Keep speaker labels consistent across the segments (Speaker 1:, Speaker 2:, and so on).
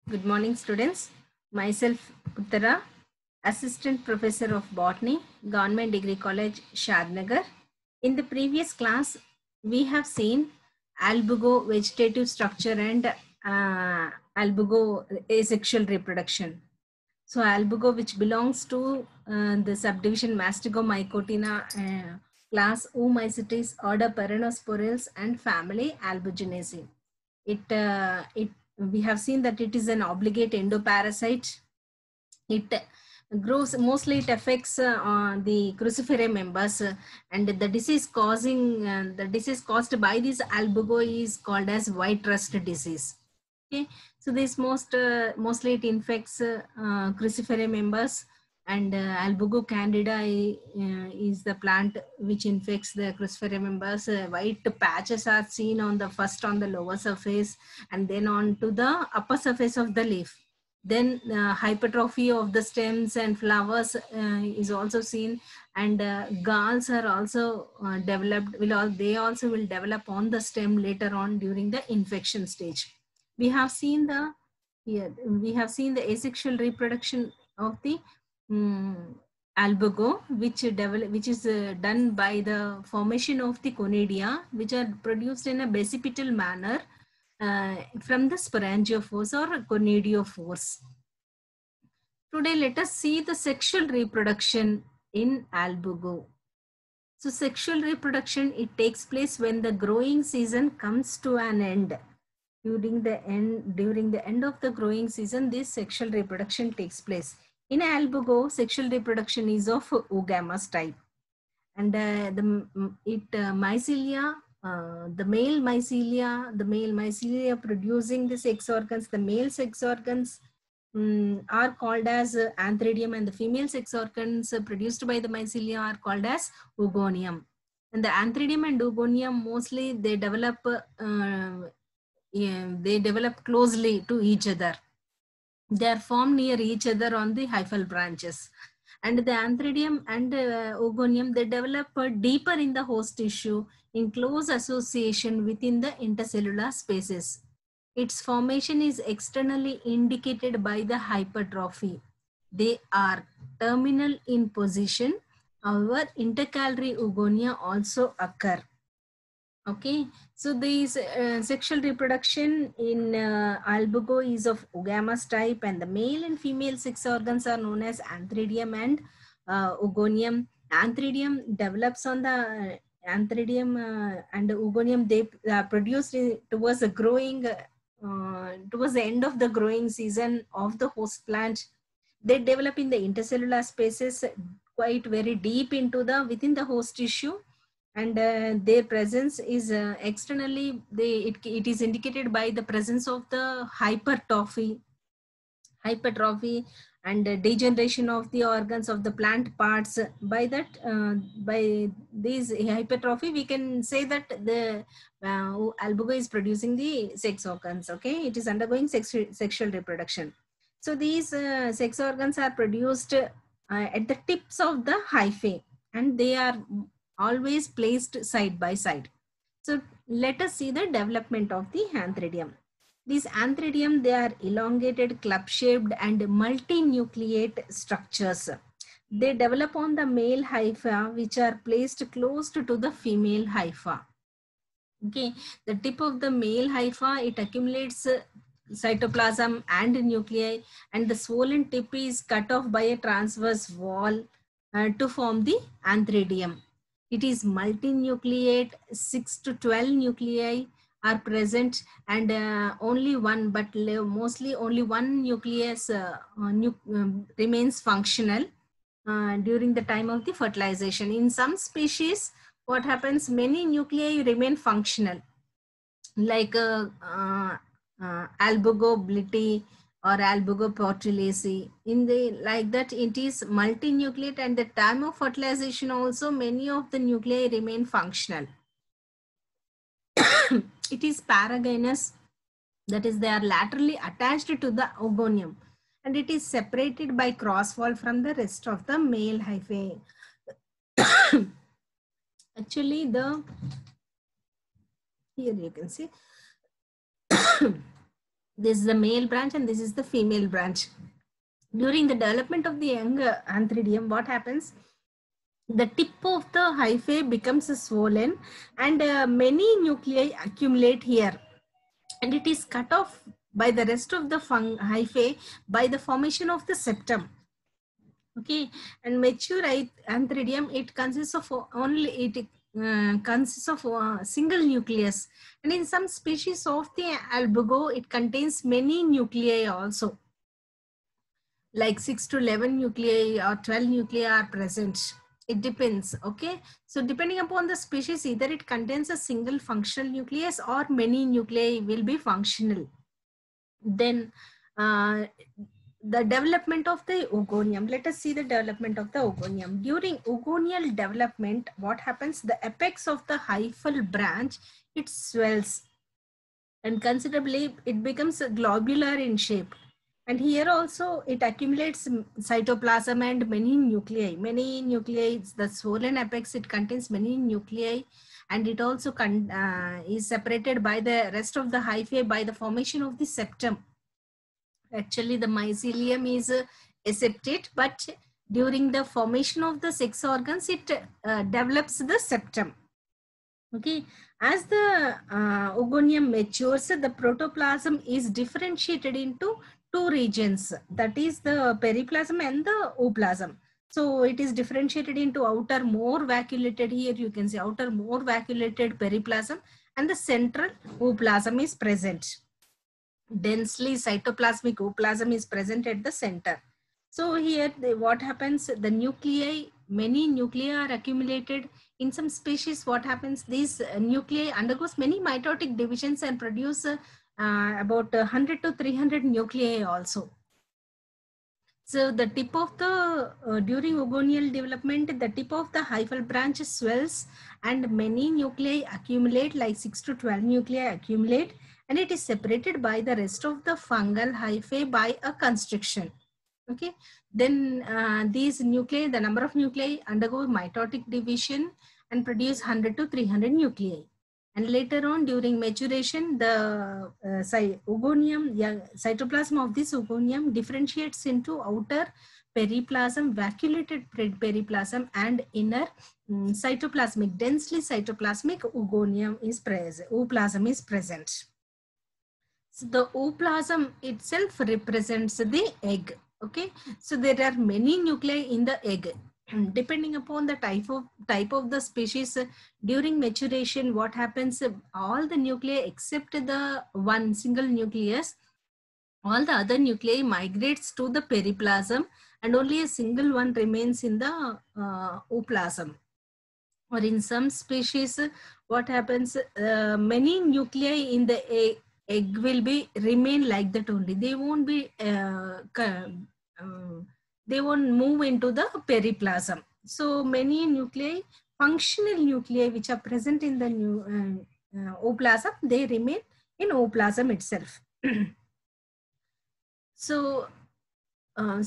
Speaker 1: Good morning, students. Myself, Uttara, Assistant Professor of Botany, Government Degree College, Shadnagar. In the previous class, we have seen albugo vegetative structure and albugo asexual reproduction. So, albugo, which belongs to the subdivision Mastigomycotina class Oomycetes, order Perennosporales, and family Albuginacea. It we have seen that it is an obligate endoparasite. It grows mostly, it affects the cruciferous members, and the disease caused by this albugo is called as white rust disease. Okay, so this mostly it infects cruciferous members, and albugo candida is the plant which infects the cruciferous members. White patches are seen on the lower surface, and then on to the upper surface of the leaf. Then hypertrophy of the stems and flowers is also seen, and galls are also developed. They also will develop on the stem later on during the infection stage. We have seen the asexual reproduction of the albugo, which is done by the formation of the conidia, which are produced in a basipetal manner from the sporangiophores or conidiophores. Today, let us see the sexual reproduction in albugo. So, sexual reproduction, it takes place when the growing season comes to an end. During the end of the growing season, this sexual reproduction takes place. In albugo, sexual reproduction is of oogamous type, and mycelia, the male mycelia producing the sex organs, the male sex organs are called as antheridium, and the female sex organs produced by the mycelia are called as oogonium. And the antheridium and oogonium mostly they develop closely to each other. They are formed near each other on the hyphal branches. And the antheridium and oogonium, they develop deeper in the host tissue in close association within the intercellular spaces. Its formation is externally indicated by the hypertrophy. They are terminal in position. However, intercalary oogonia also occur. Okay, so this sexual reproduction in albugo is of oogamous type, and the male and female sex organs are known as antheridium and oogonium. Antheridium develops on the antheridium and oogonium. They produce towards the towards the end of the growing season of the host plant. They develop in the intercellular spaces quite very deep into the within the host tissue, and their presence is externally it is indicated by the presence of the hypertrophy and degeneration of the organs of the plant parts. By that by this hypertrophy, we can say that the albugo is producing the sex organs. Okay, it is undergoing sexual reproduction. So these sex organs are produced at the tips of the hyphae, and they are always placed side by side. So let us see the development of the antheridium. These antheridium, they are elongated, club-shaped and multinucleate structures. They develop on the male hypha, which are placed close to the female hypha. Okay, the tip of the male hypha, it accumulates cytoplasm and nuclei, and the swollen tip is cut off by a transverse wall to form the antheridium. It is multinucleate. 6 to 12 nuclei are present, and only one, but mostly only one nucleus remains functional during the time of the fertilization. In some species, what happens, many nuclei remain functional, like albugo bliti or albugo portulaceae. In the like that, it is multinucleate, and the time of fertilization also many of the nuclei remain functional. It is paragynous, that is, they are laterally attached to the oogonium, and it is separated by crosswall from the rest of the male hyphae. Actually, here you can see This is the male branch and this is the female branch. During the development of the young Antheridium, what happens? The tip of the hyphae becomes swollen and many nuclei accumulate here, and it is cut off by the rest of the hyphae by the formation of the septum. Okay, and mature Antheridium, it consists of consists of a single nucleus, and in some species of the albugo, it contains many nuclei also, like 6 to 11 nuclei or 12 nuclei are present. It depends. Okay, so depending upon the species, either it contains a single functional nucleus or many nuclei will be functional. Then the development of the oogonium. Let us see the development of the oogonium. During oogonial development, what happens? The apex of the hyphal branch, it swells and considerably it becomes globular in shape. And here also it accumulates cytoplasm and many nuclei. Many nuclei, the swollen apex, it contains many nuclei, and it also is separated by the rest of the hyphae by the formation of the septum. Actually, the mycelium is aseptate, but during the formation of the sex organs, it develops the septum. Okay, as the oogonium matures, the protoplasm is differentiated into two regions, that is the periplasm and the ooplasm. So it is differentiated into outer more vacuolated, here you can see outer more vacuolated periplasm, and the central ooplasm is present. Densely cytoplasmic ooplasm is present at the center. So here what happens, the nuclei, many nuclei are accumulated. In some species, what happens, these nuclei undergoes many mitotic divisions and produce about 100 to 300 nuclei also. So the tip of the, during oogonial development, the tip of the hyphal branch swells and many nuclei accumulate, like 6 to 12 nuclei accumulate, and it is separated by the rest of the fungal hyphae by a constriction. Okay, then these nuclei, the number of nuclei undergo mitotic division and produce 100 to 300 nuclei. And later on, during maturation, the cytoplasm of this oogonium differentiates into outer periplasm, vacuolated periplasm, and inner cytoplasmic, densely cytoplasmic oogonium is present. Ooplasm is present. So the ooplasm itself represents the egg. Okay, so there are many nuclei in the egg. Depending upon the type of the species, during maturation, what happens, all the nuclei except the one single nucleus, all the other nuclei migrates to the periplasm, and only a single one remains in the ooplasm. Or in some species, what happens, many nuclei in the egg will be remain like that only. They won't be they won't move into the periplasm. So many nuclei, functional nuclei which are present in the ooplasm, they remain in ooplasm itself. So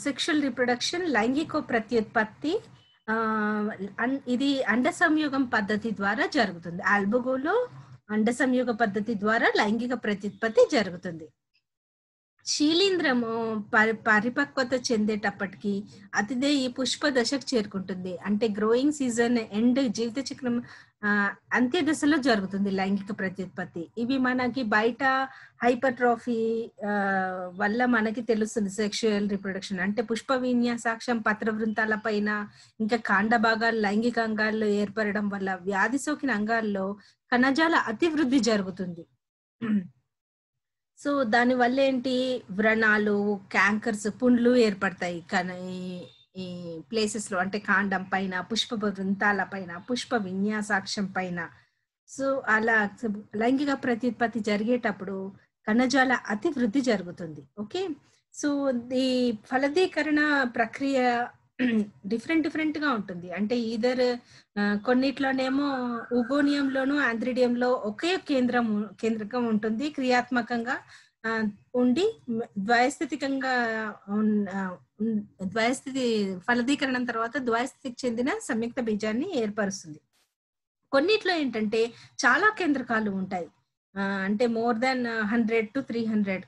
Speaker 1: sexual reproduction, లైంగిక ప్రత్యుత్పత్తి ఇది అండ సంయోగం పద్ధతి ద్వారా జరుగుతుంది. ఆల్బగోలో అండ సంయోగ పద్ధతి ద్వారా లైంగిక ప్రత్యుత్పత్తి జరుగుతుంది. శీలీంద్రము పరిపక్వత చెందేటప్పటికి అతిదేయి పుష్ప దశకు చేరుకుంటుంది. అంటే గ్రోయింగ్ సీజన్ ఎండ్, జీవిత చక్రం అంత్య దశలో జరుగుతుంది లైంగిక ప్రత్యుత్పత్తి. ఇవి మనకి బయట హైపర్ట్రోఫీ వల్ల మనకి తెలుస్తుంది సెక్షువల్ రిప్రొడక్షన్. అంటే పుష్ప విన్యాసాక్షం పత్ర వృంతాల పైన, ఇంకా కాండ భాగాలు, లైంగిక అంగాల్లో ఏర్పడడం వల్ల వ్యాధి సోకిన అంగాల్లో కణజాల అతివృద్ధి జరుగుతుంది. సో దానివల్ల ఏంటి, వ్రణాలు, క్యాంకర్స్, పుండ్లు ఏర్పడతాయి ఈ ప్లేసెస్ లో, అంటే కాండం పైన, పుష్ప వృంతాల పైన, పుష్ప విన్యాసాక్షం పైన. సో అలా లైంగిక ప్రత్యుత్పత్తి జరిగేటప్పుడు కణజాల అతివృద్ధి జరుగుతుంది. ఓకే, సో ఈ ఫలదీకరణ ప్రక్రియ డిఫరెంట్ గా ఉంటుంది. అంటే ఈదర్ కొన్నిట్లోనేమో ఓగోనియంలోను ఆంథ్రిడియంలో ఒకే కేంద్రకం ఉంటుంది, క్రియాత్మకంగా ఉండి ద్వయస్థితికంగా ద్వయస్థితి ఫలదీకరణం తర్వాత ద్వయస్థితికి చెందిన సంయుక్త బీజాన్ని ఏర్పరుస్తుంది. కొన్నిట్లో ఏంటంటే చాలా కేంద్రకాలు ఉంటాయి, అంటే మోర్ దాన్ 100 to 300.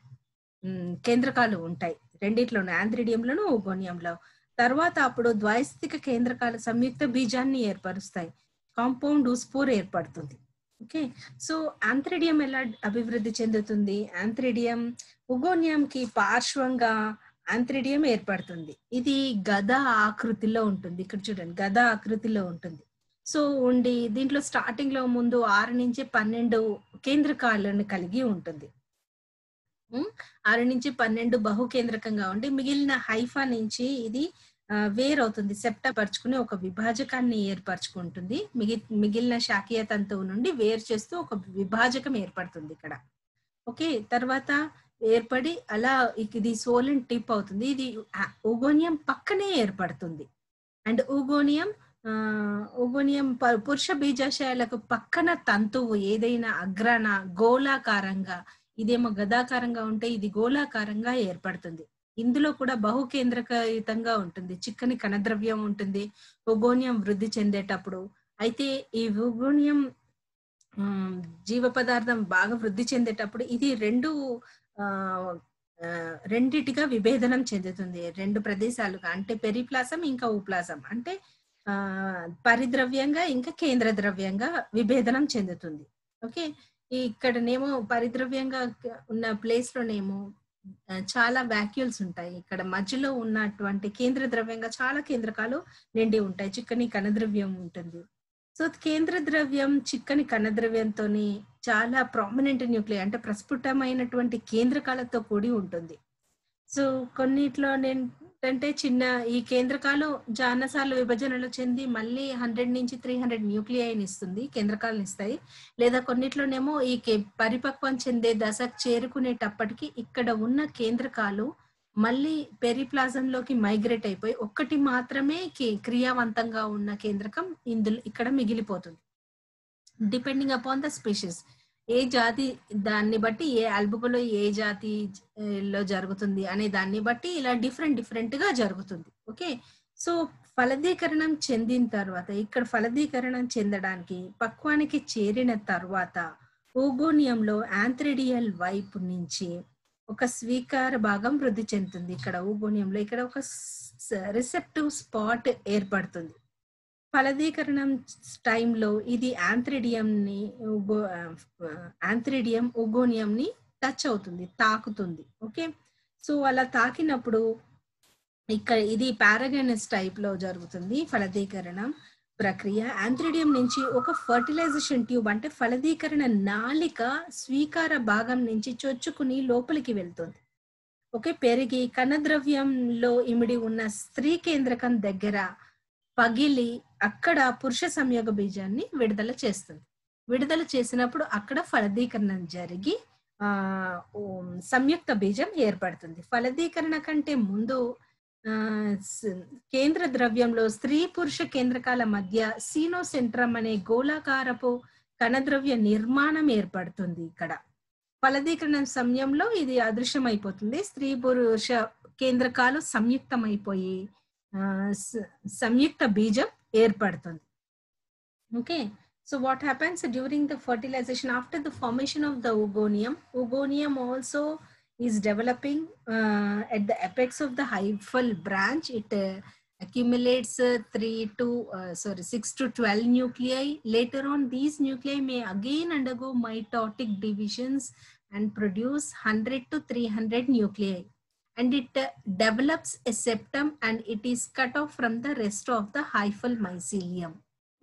Speaker 1: కేంద్రకాలు ఉంటాయి. రెండిట్లోనూ యాంథ్రిడియంలోను, ఓగోనియంలో. తర్వాత అప్పుడు ద్వైస్థిక కేంద్రకాలు సంయుక్త బీజాన్ని ఏర్పరుస్తాయి. కాంపౌండ్ స్పోర్ ఏర్పడుతుంది. ఓకే. సో యాంథ్రిడియం ఎలా అభివృద్ధి చెందుతుంది? యాంథ్రిడియం ఓగోనియంకి పార్శ్వంగా యాంథ్రిడియం ఏర్పడుతుంది. ఇది గద ఆకృతిలో ఉంటుంది. ఇక్కడ చూడండి, గద ఆకృతిలో ఉంటుంది. సో ఉండి దీంట్లో స్టార్టింగ్ లో ముందు 6 నుంచి 12 కేంద్రకాలను కలిగి ఉంటుంది. 6 నుంచి 12 బహుకేంద్రకంగా ఉండి మిగిలిన హైఫా నుంచి ఇది వేరవుతుంది. సెప్టపరుచుకుని ఒక విభాజకాన్ని ఏర్పరచుకుంటుంది. మిగిలిన శాఖీయ తంతువు నుండి వేరు చేస్తూ ఒక విభాజకం ఏర్పడుతుంది ఇక్కడ. ఓకే. తర్వాత ఏర్పడి అలా ఇది సోలెన్ టిప్ అవుతుంది. ఇది ఓగోనియం పక్కనే ఏర్పడుతుంది. అండ్ ఓగోనియం పురుష బీజాశయాలకు పక్కన తంతువు ఏదైనా అగ్రాన గోళాకారంగా, ఇదేమో గదాకారంగా ఉంటే ఇది గోళాకారంగా ఏర్పడుతుంది. ఇందులో కూడా బహుకేంద్రకయుతంగా ఉంటుంది. చిక్కని కణద్రవ్యం ఉంటుంది ఓగోనియం వృద్ధి చెందేటప్పుడు. అయితే ఈ ఓగోనియం జీవ పదార్థం బాగా వృద్ధి చెందేటప్పుడు ఇది రెండిటిగా విభేదనం చెందుతుంది. 2 ప్రదేశాలుగా, అంటే పెరిప్లాసం ఇంకా ఊప్లాసం, అంటే పరిద్రవ్యంగా ఇంకా కేంద్ర ద్రవ్యంగా విభేదనం చెందుతుంది. ఓకే. ఇక్కడనేమో పరిద్రవ్యంగా ఉన్న ప్లేస్ లోనేమో చాలా వాక్యూల్స్ ఉంటాయి. ఇక్కడ మధ్యలో ఉన్నటువంటి కేంద్ర ద్రవ్యంగా చాలా కేంద్రకాలు నిండి ఉంటాయి. చిక్కని కణద్రవ్యం ఉంటుంది. సో కేంద్ర ద్రవ్యం చిక్కని కణద్రవ్యంతో చాలా ప్రామినెంట్ న్యూక్లియై, అంటే ప్రస్ఫుటమైనటువంటి కేంద్రకాలతో కూడి ఉంటుంది. సో కొన్నిట్లో ఏంటంటే చిన్న ఈ కేంద్రకాలు చాలాసార్లు విభజనలు చెంది మళ్ళీ 100 నుంచి 300 న్యూక్లియైని ఇస్తుంది, కేంద్రకాలను ఇస్తాయి. లేదా కొన్నిట్లోనేమో ఈ పరిపక్వం చెందే దశకు చేరుకునేటప్పటికి ఇక్కడ ఉన్న కేంద్రకాలు మళ్ళీ పెరిప్లాజంలోకి మైగ్రేట్ అయిపోయి ఒక్కటి మాత్రమే క్రియావంతంగా ఉన్న కేంద్రకం ఇక్కడ మిగిలిపోతుంది. డిపెండింగ్ అపాన్ ద స్పీషీస్, ఏ జాతి దాన్ని బట్టి, ఏ ఆల్బుకోలో ఏ జాతిలో జరుగుతుంది అనే దాన్ని బట్టి ఇలా డిఫరెంట్ గా జరుగుతుంది. ఓకే. సో ఫలదీకరణం చెందిన తర్వాత, ఇక్కడ ఫలదీకరణం చెందడానికి పక్వానికి చేరిన తర్వాత ఓగోనియంలో యాంథ్రిడియల్ వైపు నుంచి ఒక స్వీకార భాగం వృద్ధి చెందుతుంది. ఇక్కడ ఓగోనియంలో ఇక్కడ ఒక రిసెప్టివ్ స్పాట్ ఏర్పడుతుంది. ఫలదీకరణం టైంలో ఇది యాంథ్రిడియం ఓగోనియం ని టచ్ అవుతుంది, తాకుతుంది. ఓకే. సో అలా తాకినప్పుడు ఇక్కడ ఇది పారాగైనస్ టైప్ లో జరుగుతుంది ఫలదీకరణం ప్రక్రియ. యాంథ్రిడియం నుంచి ఒక ఫర్టిలైజేషన్ ట్యూబ్, అంటే ఫలదీకరణ నాళిక స్వీకార భాగం నుంచి చొచ్చుకుని లోపలికి వెళ్తుంది. ఓకే. పెరిగి కణద్రవ్యంలో ఇమిడి ఉన్న స్త్రీ కేంద్రకం దగ్గర పగిలి అక్కడ పురుష సంయోగ బీజాన్ని విడుదల చేస్తుంది. విడుదల చేసినప్పుడు అక్కడ ఫలదీకరణం జరిగి సంయుక్త బీజం ఏర్పడుతుంది. ఫలదీకరణ కంటే ముందు కేంద్ర ద్రవ్యంలో స్త్రీ పురుష కేంద్రకాల మధ్య సీనోసెంట్రమ్ అనే గోళాకారపు కణద్రవ్య నిర్మాణం ఏర్పడుతుంది. ఇక్కడ ఫలదీకరణ సమయంలో ఇది అదృశ్యమైపోతుంది. స్త్రీ పురుష కేంద్రకాలు సంయుక్తమైపోయి సంయుక్త బీజం ఏర్పడుతుంది. Okay. So what happens during the fertilization after the formation of the ogonium also is developing at the apex of the hyphal branch. It accumulates 6 to 12 nuclei. Later on these nuclei may again undergo mitotic divisions and produce 100 to 300 nuclei. And it develops a septum and it is cut off from the rest of the hyphal mycelium.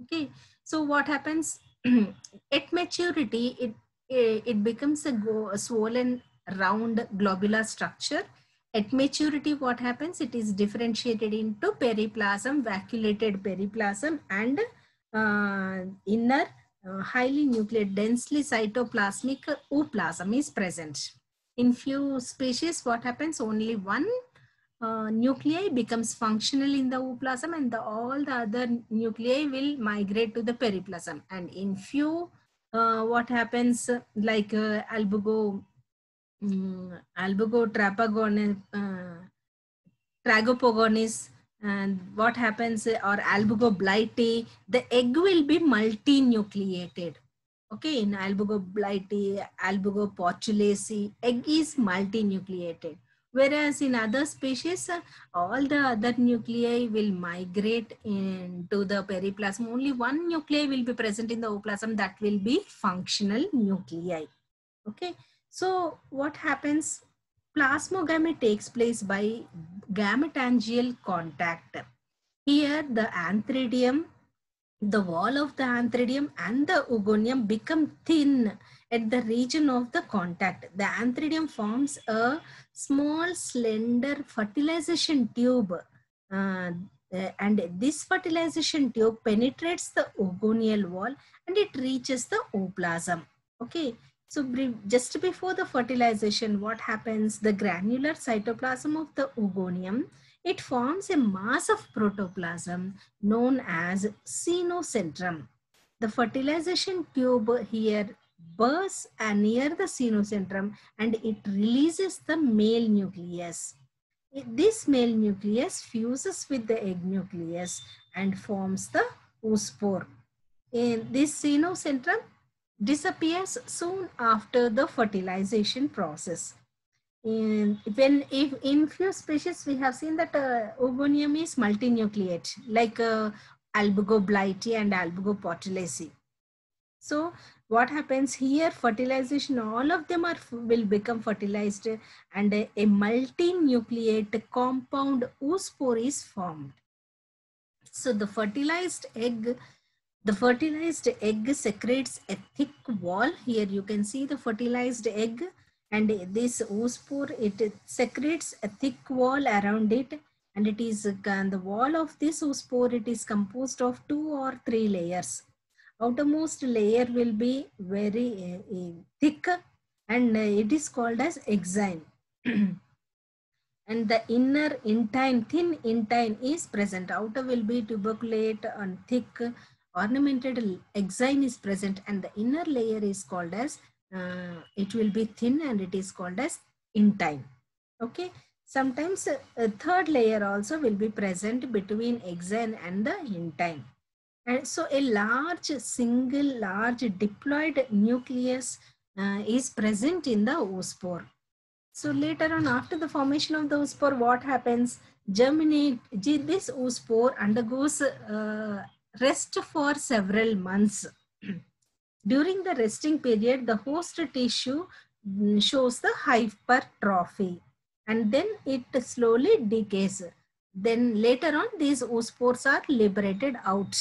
Speaker 1: Okay. So what happens at maturity, it becomes a swollen round globular structure. At maturity what happens, it is differentiated into periplasm, vacuolated periplasm, and inner highly nucleated densely cytoplasmic ooplasm is present. In few species what happens, only one nuclei becomes functional in the ooplasm and all the other nuclei will migrate to the periplasm. And in few what happens, like albugo tragopogonis, and what happens, or albugo blighty, the egg will be multinucleated. Okay, in Albugo blighty, Albugo postulaceae, egg is multinucleated. Whereas in other species, all the other nuclei will migrate into the periplasm. Only one nuclei will be present in the ooplasm, that will be functional nuclei. Okay, so what happens? Plasmogamy takes place by gametangial contact. Here, the antheridium, the wall of the antheridium and the oogonium become thin at the region of the contact. The antheridium forms a small, slender fertilization tube. And this fertilization tube penetrates the oogonial wall and it reaches the ooplasm. Okay, so just before the fertilization, what happens? The granular cytoplasm of the oogonium, it forms a mass of protoplasm known as cenocentrum. The fertilization tube here bursts near the cenocentrum and it releases the male nucleus. This male nucleus fuses with the egg nucleus and forms the oospore. In this cenocentrum disappears soon after the fertilization process. In few species we have seen that oogonium is multinucleate, like Albugo blighty and Albugo postulaceae. So what happens here? Fertilization, all of them will become fertilized, and a multinucleate compound oospore is formed. So the fertilized egg secretes a thick wall. Here you can see the fertilized egg, and this oospore, it secretes a thick wall around it, and it is the wall of this oospore, it is composed of 2 or 3 layers. Outermost layer will be very thick, and it is called as exine. And the inner intine, thin intine is present. Outer will be tuberculate and thick ornamented exine is present, and the inner layer is called as, it will be thin and it is called as intine. Okay, sometimes a third layer also will be present between exine and the intine. And so a large diploid nucleus is present in the oospore. So later on, after the formation of the oospore, what happens? This oospore undergoes rest for several months. During the resting period, the host tissue shows the hypertrophy, and then it slowly decays. Then later on, these oospores are liberated out.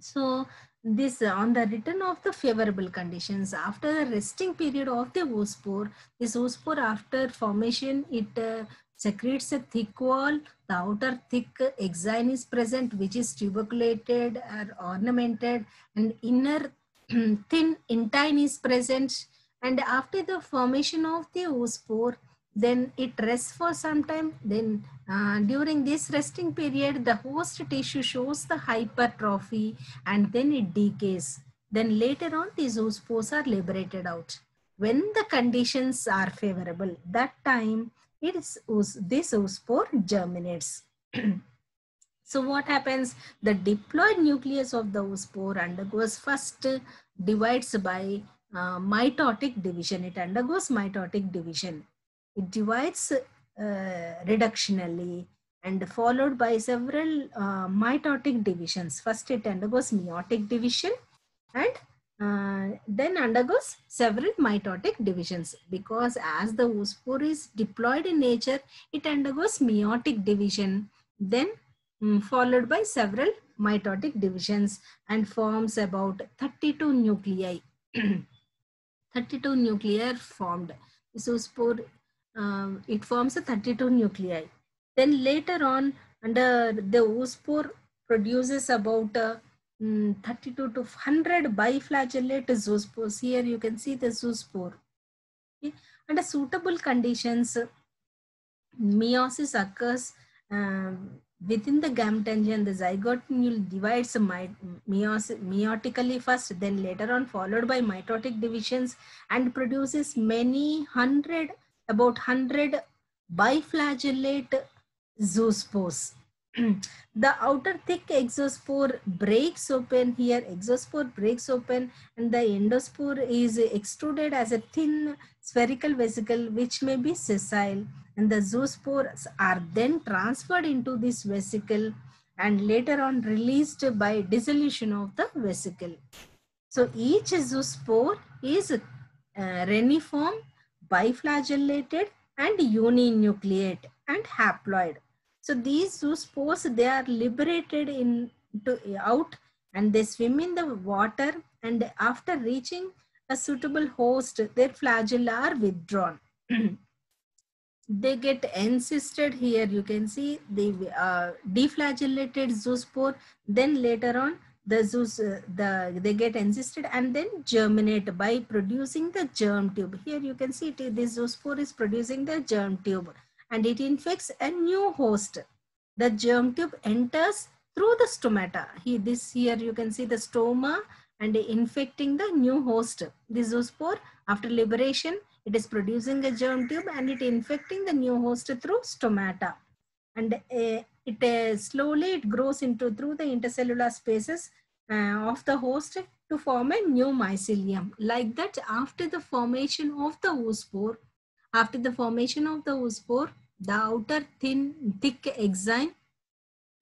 Speaker 1: So this on the return of the favorable conditions, after the resting period of the oospore, this oospore after formation, it secretes a thick wall. The outer thick exine is present, which is tuberculated or ornamented, and inner thin intine is present. And after the formation of the oospore, then it rests for some time. Then during this resting period, the host tissue shows the hypertrophy, and then it decays. Then later on, these oospores are liberated out. When the conditions are favorable, that time this oospore germinates. So what happens? The diploid nucleus of the oospore undergoes first divides by mitotic division. It undergoes mitotic division. It divides reductionally and followed by several mitotic divisions. First it undergoes meiotic division, and then undergoes several mitotic divisions, because as the oospore is diploid in nature, it undergoes meiotic division, then followed by several mitotic divisions, and forms about 32 nuclei. 32 nuclei are formed. So spore, it forms a 32 nuclei. Then later on, under the oospore produces about 32 to 100 biflagellate zoospores. Here you can see the zoospore. Okay. Under suitable conditions, meiosis occurs within the gametangium. The zygote divides meiotically first, then later on followed by mitotic divisions, and produces about 100 biflagellate zoospores. The outer thick exospore breaks open here. Exospore breaks open and the endospore is extruded as a thin spherical vesicle which may be sessile, and the zoospores are then transferred into this vesicle and later on released by dissolution of the vesicle. So each zoospore is reniform, biflagellated and uninucleate and haploid. So these zoospores, they are liberated out and they swim in the water, and after reaching a suitable host, their flagella are withdrawn. They get encysted here. You can see the deflagellated zoospore, then later on they get encysted and then germinate by producing the germ tube. Here you can see this zoospore is producing the germ tube and it infects a new host. The germ tube enters through the stomata. Here you can see the stoma and infecting the new host. This zoospore, after liberation, it is producing a germ tube and it infecting the new host through stomata. And slowly it grows through the intercellular spaces of the host to form a new mycelium. Like that, after the formation of the oospore, the outer thick exine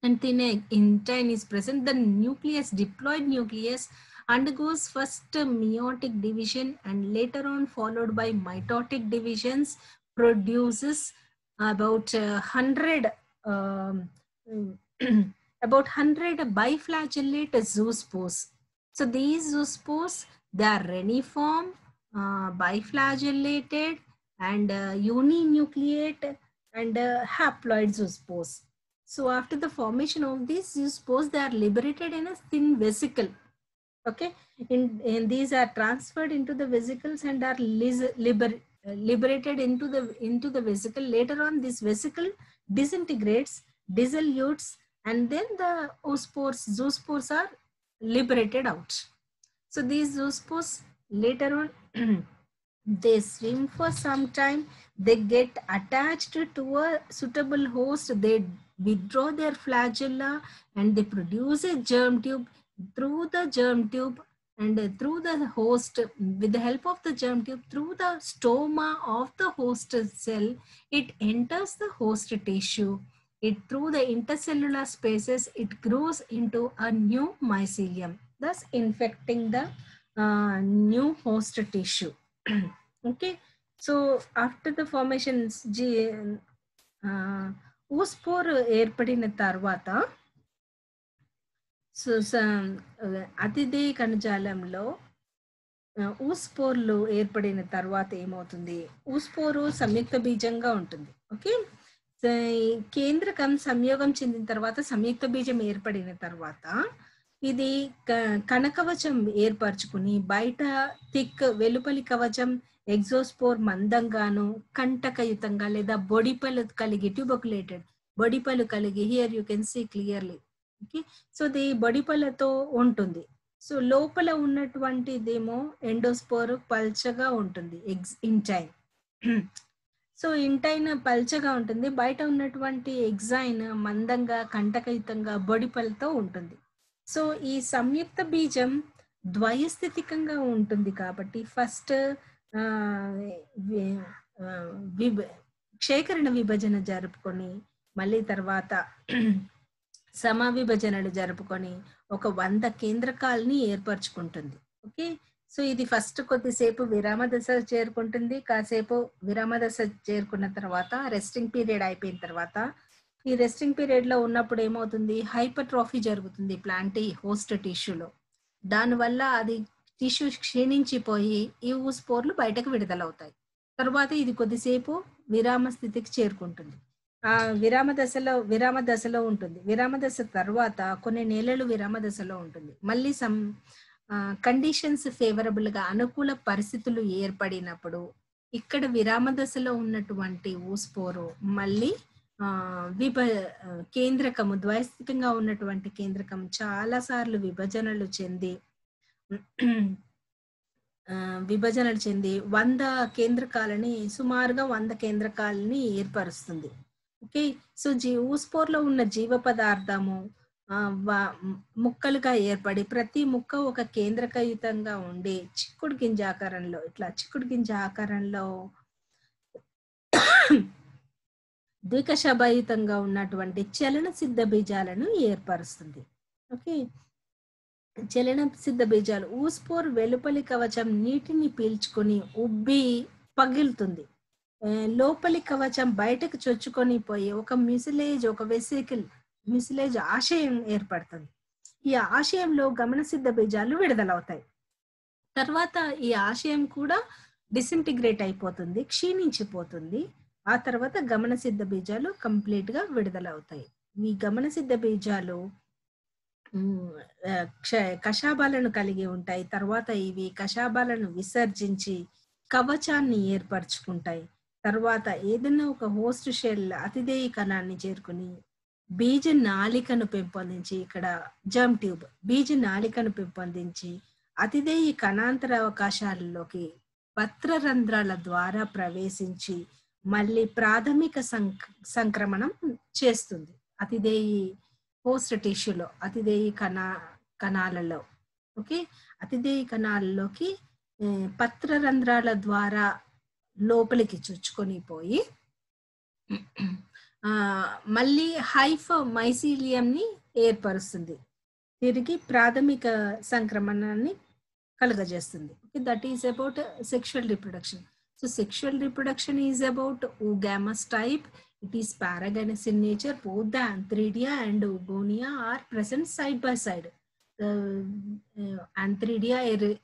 Speaker 1: and thin intine is present. The diploid nucleus undergoes first meiotic division and later on followed by mitotic divisions, produces about 100 about 100 biflagellate zoospores. So these zoospores, they are reniform, biflagellated and uninucleate and haploid zoospores. So after the formation of these zoospores, they are liberated in a thin vesicle. Okay, and these are transferred into the vesicles and are liberated into the vesicle. Later on, this vesicle disintegrates, dissolutes, and then the zoospores are liberated out. So these zoospores later on they swim for some time, they get attached to a suitable host, they withdraw their flagella and they produce a germ tube. Through the germ tube and through the host, with the help of the germ tube, through the stoma of the host cell, it enters the host tissue. Through the intercellular spaces, it grows into a new mycelium, thus infecting the new host tissue. Okay, so after the formations oospore ఏర్పడిన తర్వాత so అతిథేయ కణజాలంలో ఊస్పోర్లు ఏర్పడిన తర్వాత ఏమవుతుంది? ఊస్పోరు సంయుక్త బీజంగా ఉంటుంది. Okay, కేంద్రకం సంయోగం చెందిన తర్వాత సంయుక్త బీజం ఏర్పడిన తర్వాత ఇది కణకవచం ఏర్పరచుకుని బయట థిక్ వెలుపలి కవచం ఎగ్జోస్పోర్ మందంగాను కంటకయుతంగా లేదా బొడిపలు కలిగి ట్యూబకులేటెడ్ బొడిపలు కలిగి, here you can see clearly. Okay, so ఇది బొడిపలతో ఉంటుంది. సో లోపల ఉన్నటువంటిదేమో ఎండోస్పోర్ పల్చగా ఉంటుంది, ఇంటైన్. సో ఇంటైన్ పల్చగా ఉంటుంది, బయట ఉన్నటువంటి ఎగ్జైన్ మందంగా కంటకయుతంగా బొడిపలతో ఉంటుంది. సో ఈ సంయుక్త బీజం ద్వయస్థితికంగా ఉంటుంది కాబట్టి ఫస్ట్ క్షేకరణ విభజన జరుపుకొని మళ్ళీ తర్వాత సమవిభజనలు జరుపుకొని ఒక 100 కేంద్రకాలని ఏర్పరచుకుంటుంది. ఓకే, సో ఇది ఫస్ట్ కొద్దిసేపు విరామ దశ చేరుకుంటుంది. కాసేపు విరామ దశ చేరుకున్న తర్వాత రెస్టింగ్ పీరియడ్ అయిపోయిన తర్వాత, ఈ రెస్టింగ్ పీరియడ్ లో ఉన్నప్పుడు ఏమవుతుంది? హైపర్ట్రోఫీ జరుగుతుంది ప్లాంట్ హోస్ట్ టిష్యూలో. దానివల్ల అది టిష్యూ క్షీణించిపోయి ఈ ఊస్పోర్లు బయటకు విడుదలవుతాయి. తర్వాత ఇది కొద్దిసేపు విరామ స్థితికి చేరుకుంటుంది. ఆ విరామ దశలో ఉంటుంది. విరామ దశ తర్వాత కొన్ని నెలలు విరామ దశలో ఉంటుంది. మళ్ళీ కండిషన్స్ ఫేవరబుల్ గా అనుకూల పరిస్థితులు ఏర్పడినప్పుడు ఇక్కడ విరామ దశలో ఉన్నటువంటి ఊస్పోరు మళ్ళీ కేంద్రకము ద్వైస్థికంగా ఉన్నటువంటి కేంద్రకం చాలా సార్లు విభజనలు చెంది 100 కేంద్రకాలని సుమారుగా 100 కేంద్రకాలని ఏర్పరుస్తుంది. ఓకే. సో ఊస్పోర్లో ఉన్న జీవ పదార్థము ముక్కలుగా ఏర్పడి ప్రతి ముక్క ఒక కేంద్రకయుతంగా ఉండి చిక్కుడు గింజ ఆకారంలో ఇట్లా చిక్కుడు గింజ ఆకారంలో ద్వికషభాయుతంగా ఉన్నటువంటి చలన సిద్ధ బీజాలను ఏర్పరుస్తుంది. ఓకే. చలన సిద్ధ బీజాలు ఊస్పోర్ వెలుపలి కవచం నీటిని పీల్చుకొని ఉబ్బి పగిలుతుంది. లోపలి కవచం బయటకు చొచ్చుకొని పోయి ఒక మ్యూసిలేజ్ ఆశయం ఏర్పడుతుంది. ఈ ఆశయంలో గమనసిద్ధ బీజాలు విడుదలవుతాయి. తర్వాత ఈ ఆశయం కూడా డిసింటిగ్రేట్ అయిపోతుంది, క్షీణించిపోతుంది. ఆ తర్వాత గమనసిద్ధ బీజాలు కంప్లీట్ గా విడుదలవుతాయి. ఈ గమనసిద్ధ బీజాలు కషాబాలను కలిగి ఉంటాయి. తర్వాత ఇవి కషాబాలను విసర్జించి కవచాన్ని ఏర్పరచుకుంటాయి. తర్వాత ఏదైనా ఒక హోస్ట్ షెల్ అతిదేయ కణాన్ని చేరుకుని బీజ నాళికను పెంపొందించి, ఇక్కడ జర్మ్ ట్యూబ్ బీజ నాళికను పెంపొందించి అతిదేయ కణాంతర అవకాశాలలోకి పత్రరంధ్రాల ద్వారా ప్రవేశించి మళ్ళీ ప్రాథమిక సంక్రమణం చేస్తుంది. అతిదేయి హోస్ట్ టిష్యూలో అతిదేయి కణాలలో ఓకే, అతిదేయి కణాలలోకి పత్రరంధ్రాల ద్వారా లోపలికి చొచ్చుకొని పోయి మళ్ళీ మైసీలియంని ఏర్పరుస్తుంది, తిరిగి ప్రాథమిక సంక్రమణాన్ని కలుగజేస్తుంది. Okay, that is about sexual reproduction. So sexual reproduction is about oogamous type. It is paragynous in nature. Both the Antheridia and Oogonia are present side by side. Antheridia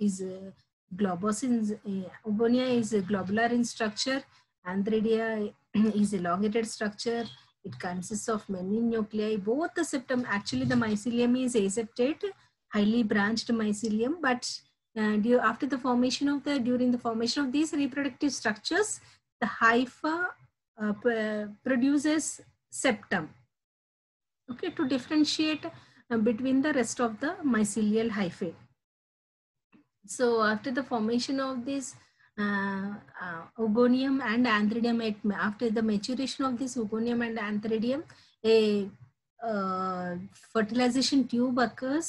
Speaker 1: is globose in Oogonia is globular in structure. Antheridia is elongated structure. It consists of many nuclei. Both the septum, actually the mycelium is aseptate, highly branched mycelium, but during the formation of these reproductive structures, the hypha produces septum, okay, to differentiate between the rest of the mycelial hyphae. So after the formation of this Oogonium and Antheridium, after the maturation of this Oogonium and Antheridium, a fertilization tube occurs.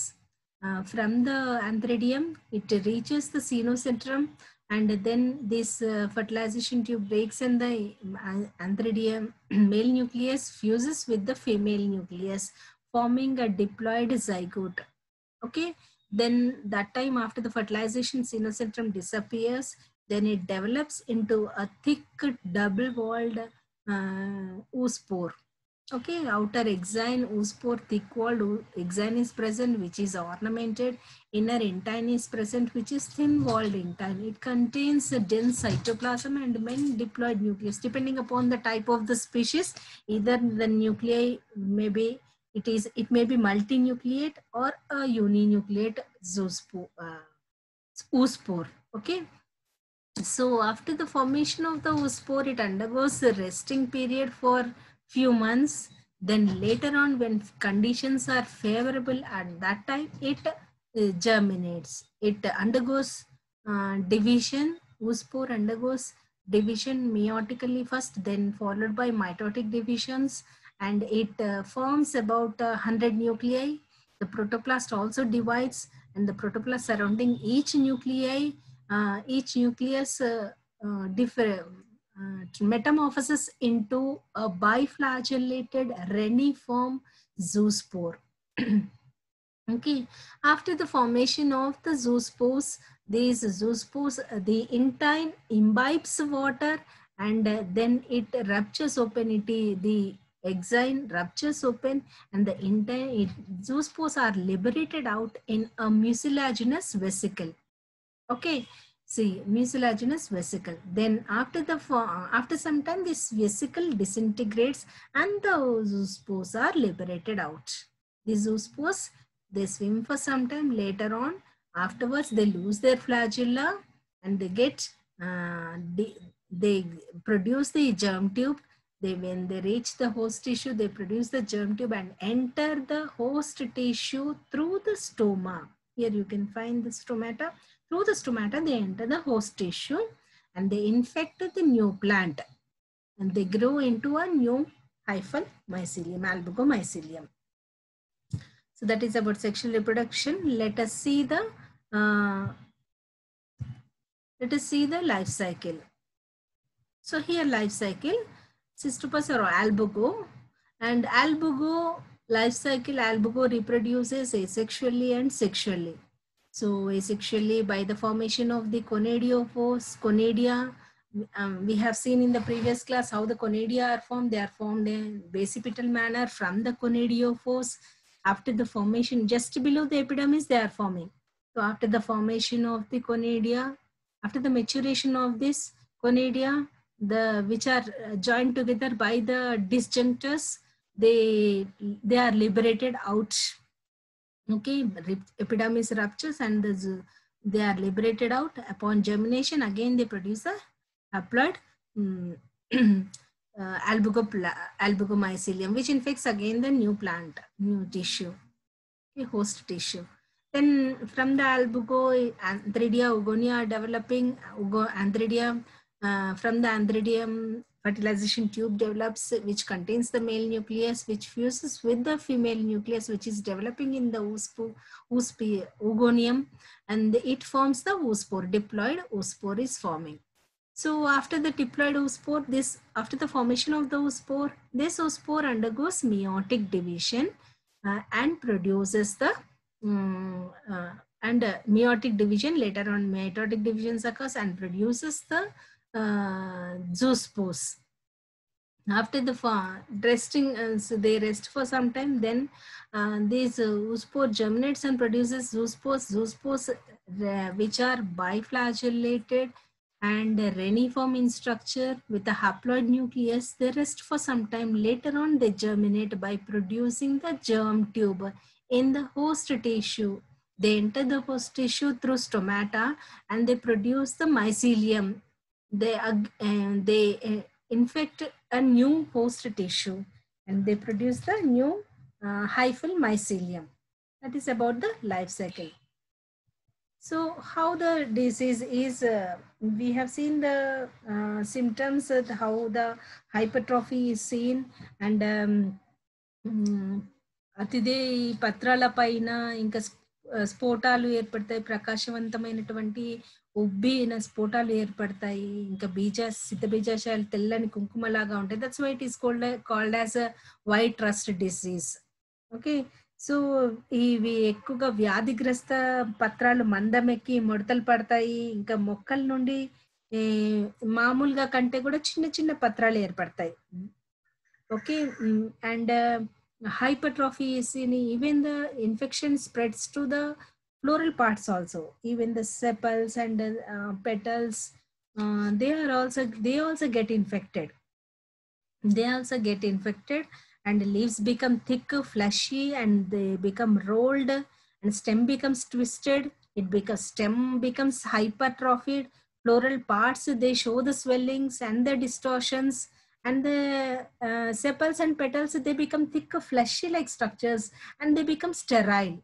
Speaker 1: From the Antheridium, it reaches the Caenocentrum, and then this fertilization tube breaks and the Antheridium male nucleus fuses with the female nucleus, forming a diploid zygote. Okay, then that time after the fertilization, Caenocentrum disappears. Then it develops into a thick double-walled oospore. Okay, outer exine oospore, thick-walled exine is present, which is ornamented. Inner intine is present, which is thin-walled intine. It contains a dense cytoplasm and many diploid nucleus. Depending upon the type of the species, either the nuclei it may be multinucleate or a uninucleate oospore. Okay. So after the formation of the oospore, it undergoes a resting period for few months. Then later on, when conditions are favorable, at that time it germinates. It undergoes division. Oospore undergoes division meiotically first, then followed by mitotic divisions, and it forms about 100 nuclei. The protoplast also divides, and the protoplast surrounding each nucleus metamorphoses into a biflagellated reniform zoospore. Okay, after the formation of the zoospores, these zoospores, the intine imbibes water, and then it ruptures open. The exine ruptures open, and the intine zoospores are liberated out in a mucilaginous vesicle. Okay, see, mucilaginous vesicle. Then after some time, this vesicle disintegrates and the zoospores are liberated out. The zoospores, they swim for some time. Later on, afterwards, they lose their flagella and they get they produce the germ tube. When they reach the host tissue, they produce the germ tube and enter the host tissue through the stoma. Here you can find the stomata. Through the stomata, they enter the host tissue and they infect the new plant, and they grow into a new hyphal mycelium, albugomycelium. So that is about sexual reproduction. Let us see the life cycle. So here life cycle, Cystopus or albugo, and albugo life cycle, albugo reproduces asexually and sexually. So asexually by the formation of the conidiophores, conidia. We have seen in the previous class how the conidia are formed. They are formed in basipetal manner from the conidiophores. After the formation, just below the epidermis, they are forming. So after the formation of the conidia, after the maturation of this conidia, which are joined together by the disjunctors, they are liberated out. Okay, epidermis ruptures and they are liberated out. Upon germination, again they produce a haploid albugomycelium, which infects again the new plant, new tissue, okay, host tissue. Then from the albugo, Antheridia oogonia are developing. Antheridia, from the Antheridium, fertilization tube develops, which contains the male nucleus, which fuses with the female nucleus, which is developing in the oogonium, and it forms the oospore. Diploid oospore is forming. So after the diploid oospore, after the formation of the oospore, this oospore undergoes meiotic division and produces the meiotic division. Later on, mitotic division occurs and produces the zoospores. After the resting, so they rest for some time. Then this oospore germinates and produces zoospores. Zoospores, which are biflagellated and reniform in structure with a haploid nucleus. They rest for some time. Later on, they germinate by producing the germ tube in the host tissue. They enter the host tissue through stomata and they produce the mycelium. They infect a new host tissue and they produce the new hyphal mycelium. That is about the life cycle. So how the disease is, we have seen the symptoms, how the hypertrophy is seen, and అతిదే ఈ పత్రాల పైన ఇంకా స్ఫోటాలు ఏర్పడతాయి, ప్రకాశవంతమైనటువంటి ఉబ్బిన స్ఫోటాలు ఏర్పడతాయి, ఇంకా సిద్ధ బీజాశయాలు తెల్లని కుంకుమలాగా ఉంటాయి. That's why it is called as white rust disease. Okay, so ఇవి ఎక్కువగా వ్యాధిగ్రస్త పత్రాలు మందమెక్కి ముడతలు పడతాయి, ఇంకా మొక్కల నుండి మామూలుగా కంటే కూడా చిన్న చిన్న పత్రాలు ఏర్పడతాయి. Okay, and hypertrophy is in, even the infection spreads to the floral parts also. Even the sepals and petals, they also get infected. And leaves become thick, fleshy, and they become rolled, and stem becomes twisted. Stem becomes hypertrophied. Floral parts, they show the swellings and the distortions, and the sepals and petals, they become thick, fleshy like structures, and they become sterile.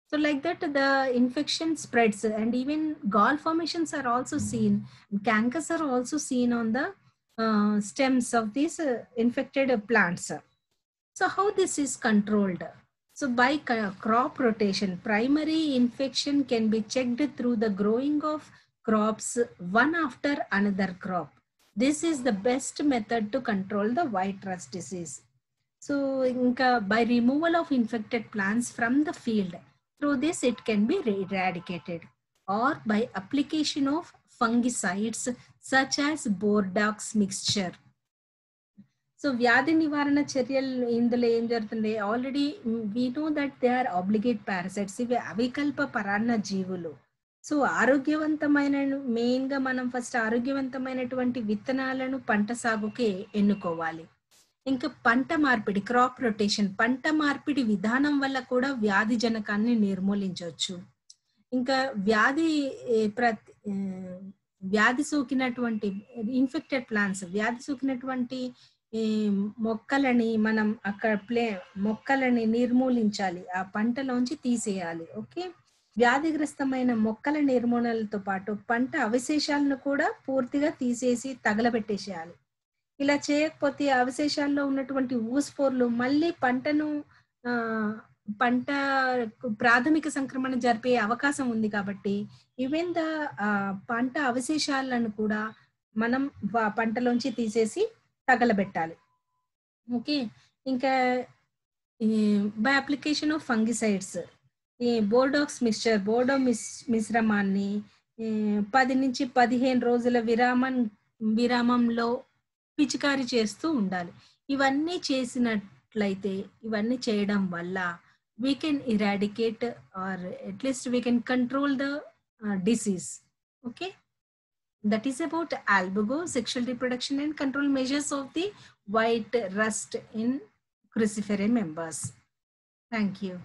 Speaker 1: So like that, the infection spreads, and even gall formations are also seen. Cankers are also seen on the stems of these infected plants. So how this is controlled? So by crop rotation, primary infection can be checked through the growing of crops one after another crop. This is the best method to control the white rust disease. So by removal of infected plants from the field, through this it can be eradicated, or by application of fungicides such as Bordeaux mixture. So వ్యాధి నివారణ చర్యలు ఇందులో ఏం జరుగుతుంది? Already we know that they are obligate parasites. ఇవి అవికల్ప పరాన్న జీవులు. So ఆరోగ్యవంతమైన, మెయిన్గా మనం ఫస్ట్ ఆరోగ్యవంతమైనటువంటి విత్తనాలను పంట సాగుకి ఎన్నుకోవాలి. ఇంకా పంట మార్పిడి, క్రాప్ రొటేషన్, పంట మార్పిడి విధానం వల్ల కూడా వ్యాధి జనకాన్ని నిర్మూలించవచ్చు. ఇంకా వ్యాధి సోకినటువంటి ఇన్ఫెక్టెడ్ ప్లాంట్స్, వ్యాధి సోకినటువంటి మొక్కలని మనం మొక్కలని నిర్మూలించాలి, ఆ పంటలోంచి తీసేయాలి. ఓకే, వ్యాధిగ్రస్తమైన మొక్కల నిర్మూలనలతో పాటు పంట అవశేషాలను కూడా పూర్తిగా తీసేసి తగలబెట్టేసేయాలి. ఇలా చేయకపోతే అవశేషాల్లో ఉన్నటువంటి ఊస్పోర్లు మళ్ళీ పంట ప్రాథమిక సంక్రమణ జరిపే అవకాశం ఉంది కాబట్టి ఈవెన్ పంట అవశేషాలను కూడా మనం పంటలోంచి తీసేసి తగలబెట్టాలి. ఓకే. ఇంకా బై అప్లికేషన్ ఆఫ్ ఫంగిసైడ్స్ ఈ బోర్డాక్స్ మిశ్రమాన్ని 10 నుంచి 15 రోజుల విరామంలో పిచికారీ చేస్తూ ఉండాలి. ఇవన్నీ చేసినట్లయితే, ఇవన్నీ చేయడం వల్ల we can eradicate or at least we can control the disease. Okay, that is about albugo, sexual reproduction and control measures of the white rust in cruciferous members. Thank you.